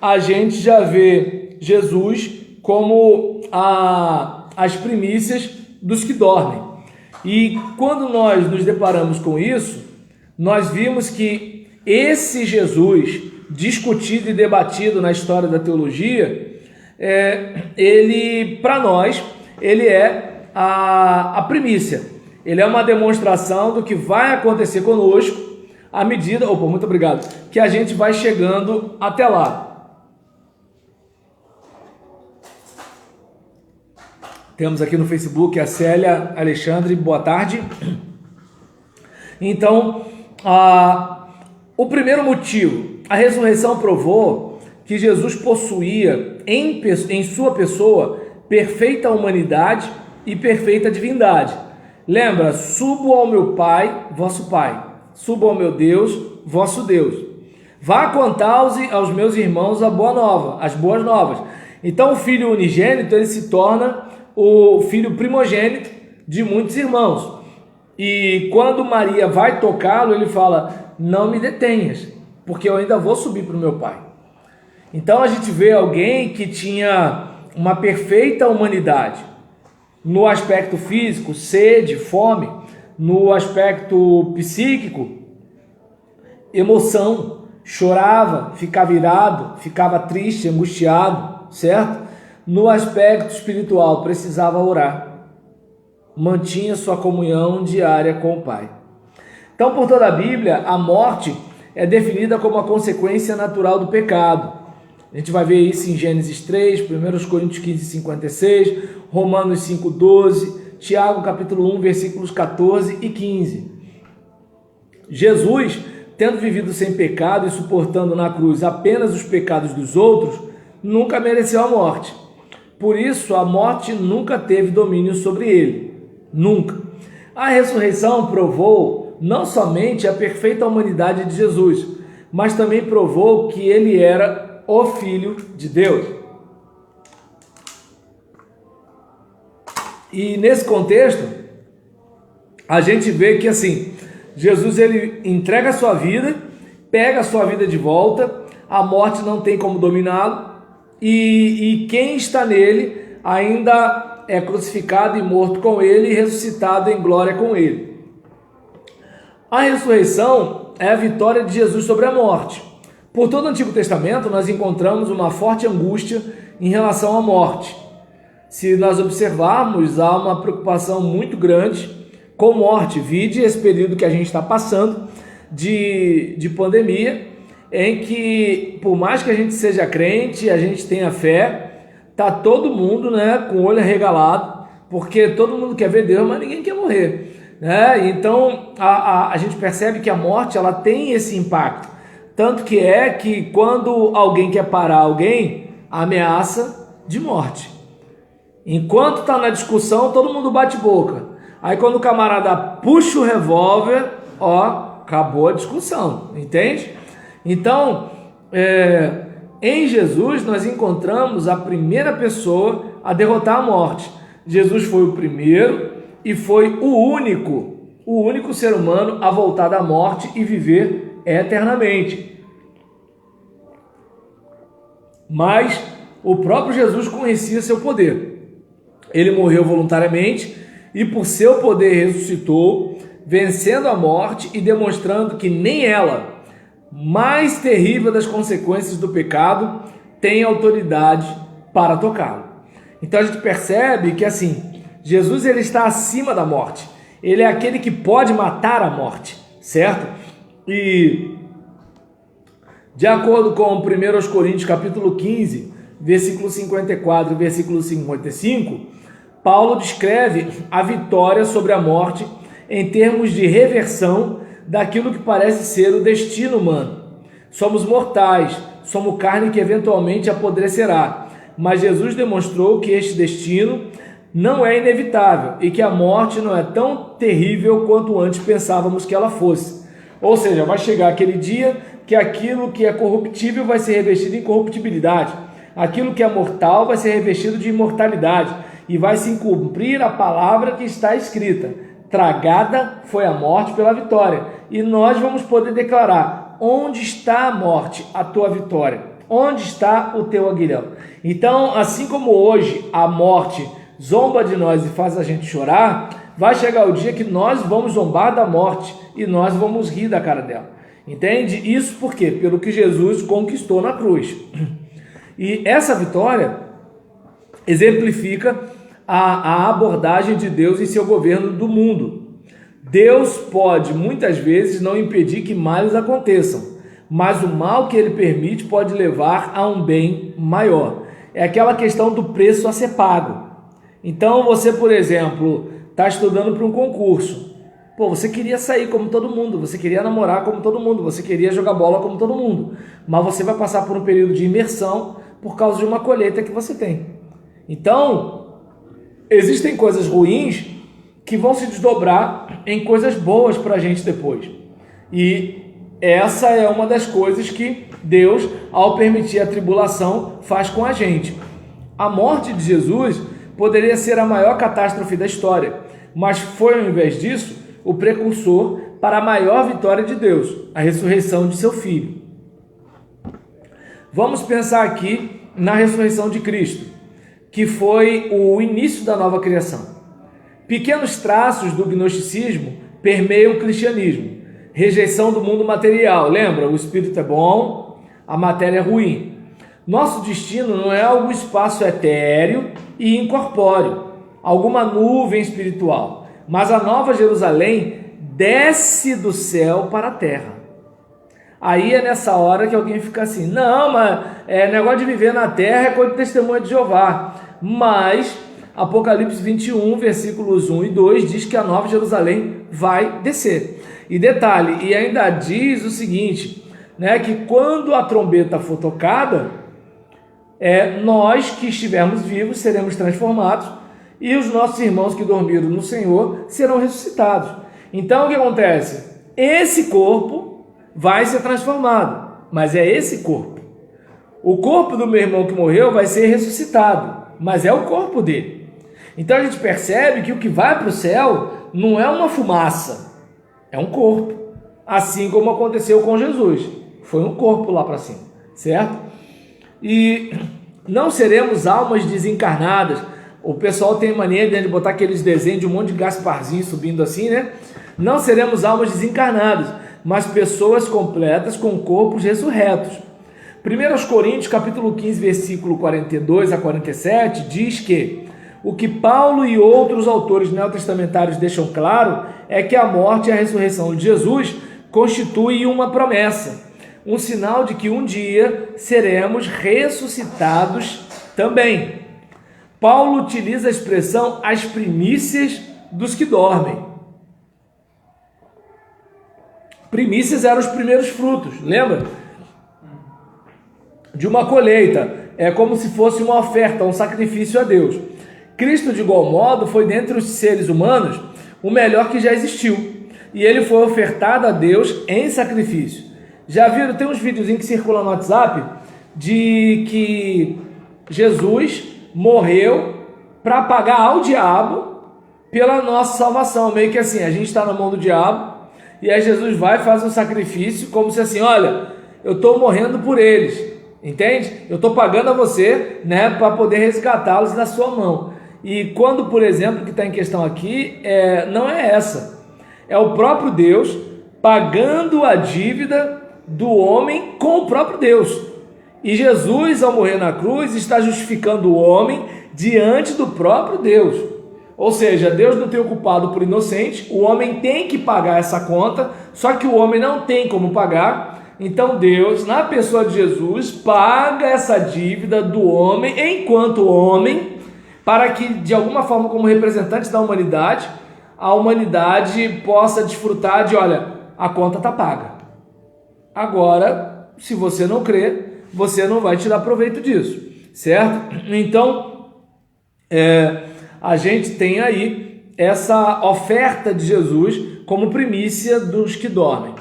a gente já vê Jesus como as primícias dos que dormem. E quando nós nos deparamos com isso, nós vimos que esse Jesus discutido e debatido na história da teologia, ele, para nós, ele é a primícia. Ele é uma demonstração do que vai acontecer conosco à medida, muito obrigado, que a gente vai chegando até lá. Temos aqui no Facebook a Célia Alexandre, boa tarde. Então, o primeiro motivo, a ressurreição provou que Jesus possuía em sua pessoa perfeita humanidade e perfeita divindade. Lembra, subo ao meu Pai, vosso Pai, subo ao meu Deus, vosso Deus. Vá contar aos meus irmãos a boa nova, as boas novas. Então o filho unigênito, ele se torna o filho primogênito de muitos irmãos. E quando Maria vai tocá-lo, ele fala, não me detenhas, porque eu ainda vou subir para o meu Pai. Então a gente vê alguém que tinha uma perfeita humanidade, no aspecto físico, sede, fome, no aspecto psíquico, emoção, chorava, ficava irado, ficava triste, angustiado, certo? No aspecto espiritual, precisava orar, mantinha sua comunhão diária com o Pai. Então, por toda a Bíblia, a morte é definida como a consequência natural do pecado. A gente vai ver isso em Gênesis 3, 1 Coríntios 15, 56, Romanos 5, 12, Tiago capítulo 1, versículos 14 e 15. Jesus, tendo vivido sem pecado e suportando na cruz apenas os pecados dos outros, nunca mereceu a morte. Por isso, a morte nunca teve domínio sobre ele. Nunca. A ressurreição provou não somente a perfeita humanidade de Jesus, mas também provou que ele era o Filho de Deus. E nesse contexto, a gente vê que assim, Jesus ele entrega a sua vida, pega a sua vida de volta, a morte não tem como dominá-lo, e quem está nele ainda é crucificado e morto com ele e ressuscitado em glória com ele. A ressurreição é a vitória de Jesus sobre a morte. Por todo o Antigo Testamento nós encontramos uma forte angústia em relação à morte. Se nós observarmos, há uma preocupação muito grande com morte, vide esse período que a gente está passando de pandemia, em que, por mais que a gente seja crente, a gente tenha fé, tá todo mundo, com o olho arregalado, porque todo mundo quer ver Deus, mas ninguém quer morrer, Então, a gente percebe que a morte, ela tem esse impacto, tanto que quando alguém quer parar alguém, ameaça de morte. Enquanto está na discussão, todo mundo bate boca. Aí quando o camarada puxa o revólver, acabou a discussão, entende? Então, em Jesus nós encontramos a primeira pessoa a derrotar a morte. Jesus foi o primeiro e foi o único ser humano a voltar da morte e viver eternamente. Mas o próprio Jesus conhecia seu poder. Ele morreu voluntariamente e por seu poder ressuscitou, vencendo a morte e demonstrando que nem ela, mais terrível das consequências do pecado, tem autoridade para tocá-lo. Então a gente percebe que assim, Jesus ele está acima da morte. Ele é aquele que pode matar a morte, certo? E de acordo com 1 Coríntios capítulo 15, versículo 54 e versículo 55, Paulo descreve a vitória sobre a morte em termos de reversão daquilo que parece ser o destino humano. Somos mortais, somos carne que eventualmente apodrecerá, mas Jesus demonstrou que este destino não é inevitável e que a morte não é tão terrível quanto antes pensávamos que ela fosse. Ou seja, vai chegar aquele dia que aquilo que é corruptível vai ser revestido em corruptibilidade, aquilo que é mortal vai ser revestido de imortalidade e vai se cumprir a palavra que está escrita: tragada foi a morte pela vitória. E nós vamos poder declarar: onde está a morte, a tua vitória? Onde está o teu aguilhão? Então, assim como hoje a morte zomba de nós e faz a gente chorar, vai chegar o dia que nós vamos zombar da morte e nós vamos rir da cara dela. Entende? Isso por quê? Pelo que Jesus conquistou na cruz. E essa vitória exemplifica a abordagem de Deus em seu governo do mundo. Deus pode, muitas vezes, não impedir que males aconteçam, mas o mal que ele permite pode levar a um bem maior. É aquela questão do preço a ser pago. Então, você, por exemplo, está estudando para um concurso. Pô, você queria sair como todo mundo, você queria namorar como todo mundo, você queria jogar bola como todo mundo, mas você vai passar por um período de imersão por causa de uma colheita que você tem. Então, existem coisas ruins que vão se desdobrar em coisas boas para a gente depois. E essa é uma das coisas que Deus, ao permitir a tribulação, faz com a gente. A morte de Jesus poderia ser a maior catástrofe da história, mas foi, ao invés disso, o precursor para a maior vitória de Deus, a ressurreição de seu Filho. Vamos pensar aqui na ressurreição de Cristo, que foi o início da nova criação. Pequenos traços do gnosticismo permeiam o cristianismo. Rejeição do mundo material, lembra? O espírito é bom, a matéria é ruim. Nosso destino não é algum espaço etéreo e incorpóreo, alguma nuvem espiritual, mas a Nova Jerusalém desce do céu para a terra. Aí é nessa hora que alguém fica assim, não, mas negócio de viver na terra é coisa de testemunha de Jeová. Mas Apocalipse 21, versículos 1 e 2 diz que a Nova Jerusalém vai descer. E detalhe, e ainda diz o seguinte, né, que quando a trombeta for tocada, nós que estivermos vivos seremos transformados e os nossos irmãos que dormiram no Senhor serão ressuscitados. Então o que acontece? Esse corpo vai ser transformado, mas é esse corpo. O corpo do meu irmão que morreu vai ser ressuscitado, mas é o corpo dele. Então a gente percebe que o que vai para o céu não é uma fumaça, é um corpo. Assim como aconteceu com Jesus, foi um corpo lá para cima, certo? E não seremos almas desencarnadas. O pessoal tem mania de botar aqueles desenhos de um monte de Gasparzinho subindo assim, né? Não seremos almas desencarnadas, mas pessoas completas com corpos ressurretos. 1 Coríntios capítulo 15, versículo 42 a 47, diz que o que Paulo e outros autores neotestamentários deixam claro é que a morte e a ressurreição de Jesus constituem uma promessa, um sinal de que um dia seremos ressuscitados também. Paulo utiliza a expressão as primícias dos que dormem. Primícias eram os primeiros frutos, lembra? De uma colheita, é como se fosse uma oferta, um sacrifício a Deus. Cristo, de igual modo, foi dentre os seres humanos o melhor que já existiu, e ele foi ofertado a Deus em sacrifício. Já viram, tem uns videozinhos que circulam no WhatsApp, de que Jesus morreu para pagar ao diabo pela nossa salvação, meio que assim, a gente está na mão do diabo, e aí Jesus vai e faz um sacrifício, como se assim, olha, eu estou morrendo por eles, entende? Eu estou pagando a você, né, para poder resgatá-los da sua mão. E quando, por exemplo, que está em questão aqui, não é essa, é o próprio Deus pagando a dívida do homem com o próprio Deus. E Jesus, ao morrer na cruz, está justificando o homem diante do próprio Deus. Ou seja, Deus não tem o culpado por inocente, o homem tem que pagar essa conta, só que o homem não tem como pagar. Então Deus, na pessoa de Jesus, paga essa dívida do homem enquanto homem, para que, de alguma forma, como representante da humanidade, a humanidade possa desfrutar de, olha, a conta está paga. Agora, se você não crê, você não vai tirar proveito disso, certo? Então, a gente tem aí essa oferta de Jesus como primícia dos que dormem.